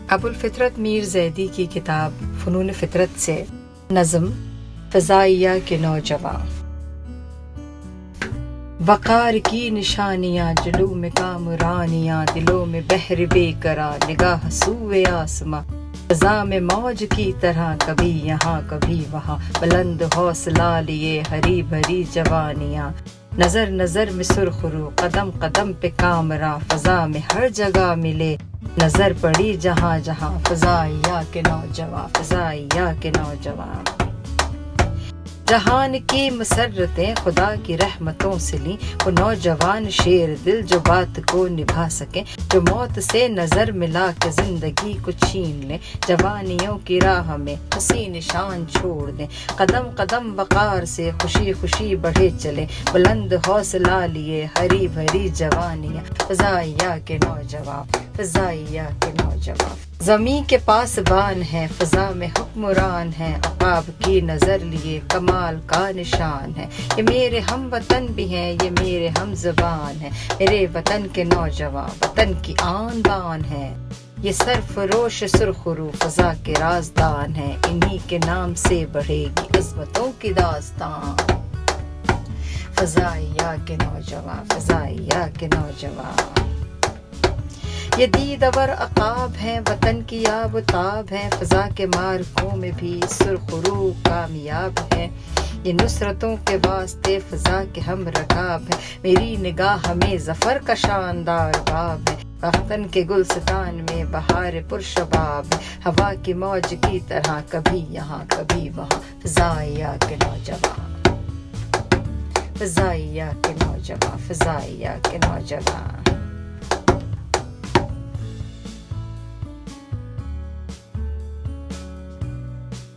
ابو الفطرت میر زیدی کی کتاب فنون فطرت سے نظم فضائیہ کے نوجواں۔ وقار کی نشانیاں جلو میں کامرانیاں، دلوں میں بحر بے قرار نگاہ سوئے آسماں، فضا میں موج کی طرح کبھی یہاں کبھی وہاں، بلند حوصلہ لیے ہری بھری جوانیاں، نظر نظر میں سرخ رو قدم قدم پہ کامراں، فضا میں ہر جگہ ملے نظر پڑی جہاں جہاں، فضائیہ کے نوجواں، فضائیہ کے نوجواں۔ جہان کی مسرتیں خدا کی رحمتوں سے لیں، وہ نوجوان شیر دل جو بات کو نبھا سکیں، جو موت سے نظر ملا کے زندگی کو چھین لیں، جوانیوں کی راہ میں حسین نشان چھوڑ دیں، قدم قدم وقار سے خوشی خوشی بڑھے چلیں، بلند حوصلہ لیے ہری بھری جوانیاں، فضائیہ کے نوجواں، فضائیہ کے نوجواں۔ زمیں کے پاسبان ہیں، فضا میں حکمران ہیں، عقاب کی نظر لیے کمال کا نشان ہے، یہ میرے ہم وطن بھی ہیں، یہ میرے ہم زبان ہیں، میرے وطن کے نوجوان وطن کی آن بان ہیں، یہ سرفروش سرخ رو فضا کے رازدان ہیں، انہی کے نام سے بڑھے گی عظمتوں کی داستان، فضائیہ کے نوجواں، فضائیہ کے نوجواں۔ یہ دیدور عقاب ہیں، وطن کی آب و تاب ہیں، فضا کے مارکوں میں بھی سرخ رو کامیاب ہیں، یہ نصرتوں کے واسطے فضا کے ہم رکاب ہیں، میری نگاہ میں ظفر کا شاندار باب ہے، وطن کے گلستان میں بہار پرشباب ہے، ہوا کی موج کی طرح کبھی یہاں کبھی وہاں، فضائیہ کے نوجواں، فضائیہ کے نوجواں، فضائیہ کے نوجواں۔